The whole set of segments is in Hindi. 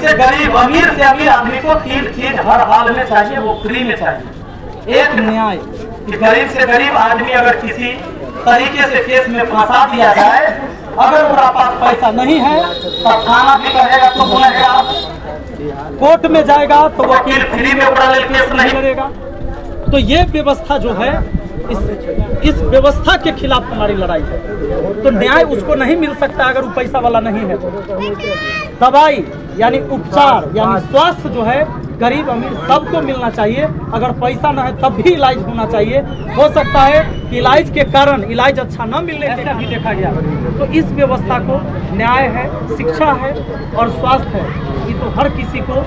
से गरीब, अमीर से अमीर आदमी को 3 चीज हर हाल में चाहिए, वो फ्री में चाहिए। एक न्याय, कि गरीब से गरीब आदमी अगर किसी तरीके से केस में फंसा दिया जाए, अगर उसका पास पैसा नहीं है तो थाना भी कहेगा तो बोलेगा, कोर्ट में जाएगा तो वकील फ्री में पैरेलल केस नहीं करेगा। तो ये व्यवस्था जो है, इस व्यवस्था के खिलाफ हमारी लड़ाई है। तो न्याय उसको नहीं मिल सकता अगर वो पैसा वाला नहीं है। दवाई यानी उपचार यानी स्वास्थ्य जो है गरीब अमीर सबको मिलना चाहिए। अगर पैसा ना है तब भी इलाज होना चाहिए। हो सकता है कि इलाज के कारण इलाज अच्छा न मिलने से भी देखा गया। तो इस व्यवस्था को न्याय है, शिक्षा है और स्वास्थ्य है, ये तो हर किसी को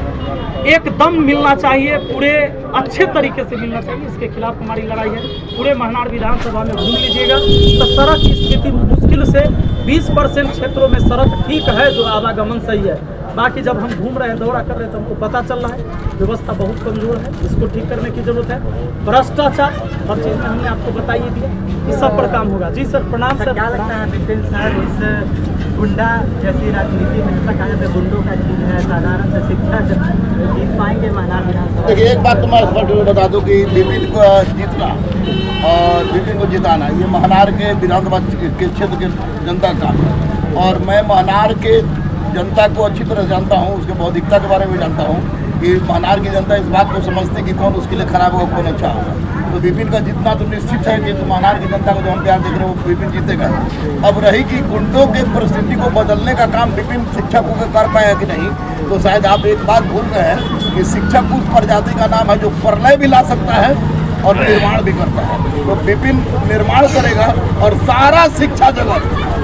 एकदम मिलना चाहिए, पूरे अच्छे तरीके से मिलना चाहिए। इसके खिलाफ हमारी लड़ाई है। पूरे महनार विधानसभा में घूम लीजिएगा तो सड़क की स्थिति मुश्किल से 20% क्षेत्रों में सड़क ठीक है, जो आवागमन सही है। बाकी जब हम घूम रहे हैं, दौरा कर रहे हैं, तो हमको पता चल रहा है व्यवस्था बहुत कमजोर है, इसको ठीक करने की जरूरत है। भ्रष्टाचार हर चीज़ में हमने आपको बताइए दिया, इस सब पर काम होगा। जी सर, प्रणाम सर। क्या लगता है विपिन सर, इस गुंडा जैसी राजनीति में जैसा कहा जाता गुंडों का चीज है, साधारण से शिक्षा जीत पाएंगे महनार विधानसभा? देखिए, एक बात तो मैं स्पष्ट बता दूं कि विपिन को जीतना और विपिन को जिताना ये महनार के विधानसभा के क्षेत्र के जनता का, और मैं महनार के जनता को अच्छी तरह जानता हूँ, उसके बौद्धिकता के बारे में जानता हूँ कि महनार की जनता इस बात को समझती कि कौन उसके लिए खराब होगा, कौन अच्छा होगा। तो विपिन का जितना तो निश्चित है कि तो महनार की जनता को जो हम प्यार देख रहे हैं वो विपिन जीतेगा। अब रही कि गुंडों के परिस्थिति को बदलने का काम विपिन शिक्षक को कर पाएगा कि नहीं, तो शायद आप एक बात भूल गए हैं कि शिक्षक उस प्रजाति का नाम है जो प्रलय भी ला सकता है और निर्माण भी करता है। तो विपिन निर्माण करेगा और सारा शिक्षा जगत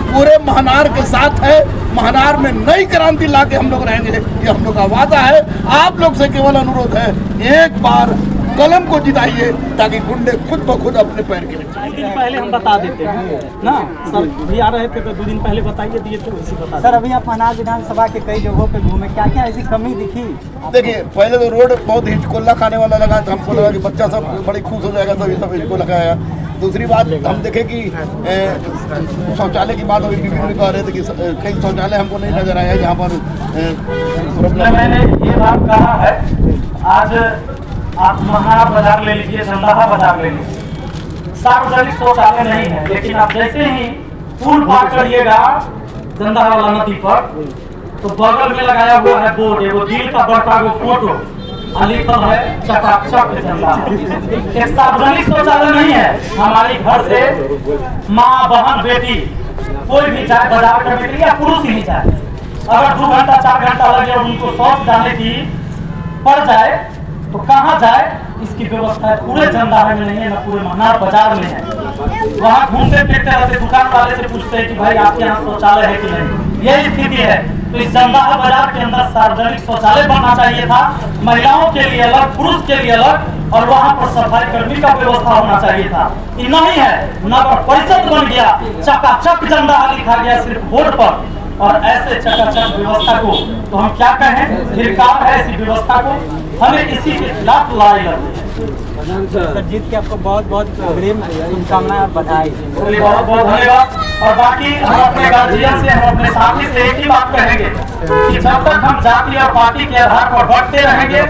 पूरे महनार के साथ है। महनार में नई क्रांति लाके हम लोग रहेंगे, ये हम लोग का वादा है। आप लोग से केवल अनुरोध है, एक बार कलम को जिताइए ताकि गुंडे खुद ब खुद अपने पैर के लिए। 2 दिन पहले हम बता देते हैं ना सर, भी आ रहे थे तो 2 दिन पहले बताइए दिए थे, उसी बता। सर, अभी आप महनार विधानसभा के कई जगहों पे घूमे, क्या क्या ऐसी कमी दिखी? देखिए, पहले तो रोड बहुत हिचकोला खाने वाला लगा था, हमको लगा कि बच्चा सब बड़ी खुश हो जाएगा, तभी सब हिचको लगाया। दूसरी बात हम देखे कि शौचालय की बात अभी विपिन कह रहे थे कि कई शौचालय हमको नहीं नजर आया जहाँ पर प्रॉब्लम। मैंने ये बात कहा है, आज आप महनार बाजार ले लीजिए, जंदाहा बाजार ले लीजिए, सार्वजनिक शौचालय नहीं है, लेकिन आप जैसे ही पुल पार करिएगा जंदाहा वाला नदी पर, तो बगल में लगाया हुआ है बोर्ड, एगो दिल का बड़का गो फोटो, लिखल है चकाचक जंदाहा। एक सार्वजनिक शौचालय नहीं है। हमारी घर से माँ बहन बेटी कोई भी जाए बाजार करने के लिए, या पुरुष ही जाए, अगर 2 घंटा 4 घंटा लगे और उनको शौच जाने की पड़ जाए तो कहाँ जाए, इसकी व्यवस्था है पूरे जंदाहा में नहीं है, ना पूरे महनार बाजार में है। वहाँ घूमते फिरते रहते, दुकान वाले से पूछते हैं कि भाई आपके यहाँ शौचालय है कि नहीं, यही स्थिति है। तो इस जंदाहा बाजार के अंदर सार्वजनिक शौचालय बनना चाहिए था, महिलाओं के लिए अलग, पुरुष के लिए अलग, और वहाँ पर सफाई कर्मी का व्यवस्था होना चाहिए था। ये नहीं है, नगर परिषद बन गया, चकाचक जंदाहा लिखा गया सिर्फ बोर्ड पर। और ऐसे चकाचक व्यवस्था को तो हम क्या कहें, धिक्कार है ऐसी व्यवस्था को, हमें इसी के खिलाफ लड़ाई लड़नी है। सर, जीत के आपको बहुत बहुत शुभकामनाएं, बधाई। बहुत बहुत धन्यवाद। और बाकी हम अपने गार्जियन से, हम अपने साथी से एक ही बात कहेंगे कि जब तक हम जाति और पार्टी के आधार पर बढ़ते रहेंगे,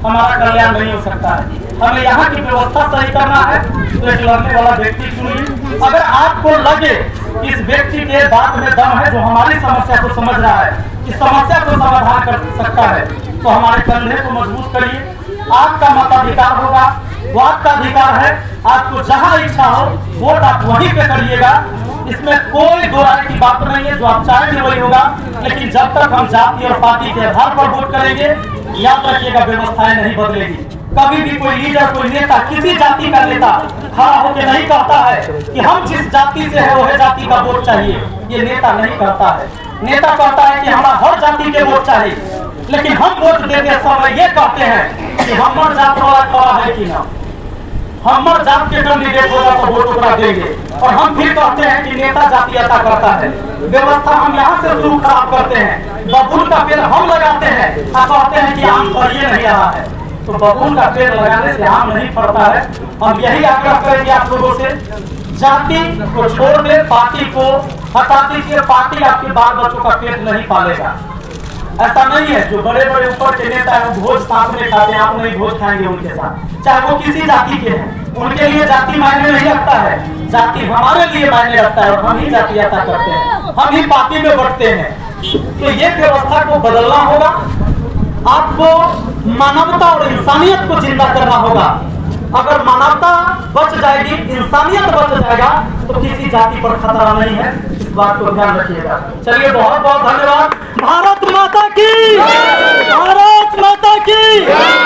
हमारा कल्याण नहीं हो सकता है। हमें यहाँ की व्यवस्था सही करना है, तो एक लड़ने वाला व्यक्ति चुनिए। अगर आपको लगे इस व्यक्ति के बात में दम है, जो हमारी समस्या को समझ रहा है, इस समस्या को समाधान कर सकता है, तो हमारे कंधे को मजबूत करिए। आपका मताधिकार होगा, वो आपका अधिकार है। आपको जहां इच्छा हो वोट आप वहीं पे करिएगा, इसमें कोई दो राय की बात नहीं है। जो आप चाहेंगे वही होगा। लेकिन जब तक हम जाति और पार्टी के आधार पर वोट करेंगे, याद रखिएगा व्यवस्थाएं नहीं बदलेगी। कभी भी कोई लीडर, कोई नेता, किसी जाति का नेता खड़ा होकर नहीं कहता है कि हम जिस जाति से है वह जाति का वोट चाहिए। ये नेता नहीं कहता है। नेता कहता है कि हमारा हर जाति के वोट चाहिए, लेकिन हम वोट देते समय ये कहते हैं कि हमार जात वाला खड़ा है कि ना, हमार जात के कैंडिडेट होगा तो वोट ओकरा देंगे। और हम फिर कहते हैं कि नेता जातीयता करता है। व्यवस्था हम यहाँ से शुरू खराब करते हैं। बबूल का पेड़ हम लगाते हैं और कहते हैं कि आम फलिए नहीं रहा है। तो बबूल का पेड़ लगाने से आम नहीं फलता है। हम यही आग्रह करेंगे आप लोगों से, जाति को छोड़ दे, पार्टी को हटा दीजिए। पार्टी आपके बाल बच्चों का पेट नहीं पालेगा। ऐसा नहीं है। जो बड़े बड़े ऊपर के नेता है वो भोज साथ में खाते हैं, आप नहीं भोज खाएंगे उनके साथ, चाहे वो किसी जाति के हैं। उनके लिए जाति मायने नहीं रखता है, जाति हमारे लिए मायने रखता है और हम ही जातीयता करते हैं, हम ही पार्टी में बढ़ते हैं। तो ये व्यवस्था को बदलना होगा। आपको मानवता और इंसानियत को जिंदा करना होगा। अगर मानवता बच जाएगी, इंसानियत बच जाएगा, तो किसी जाति पर खतरा नहीं है। इस बात को ध्यान रखिएगा। चलिए, बहुत बहुत धन्यवाद। भारत माता की, भारत माता की।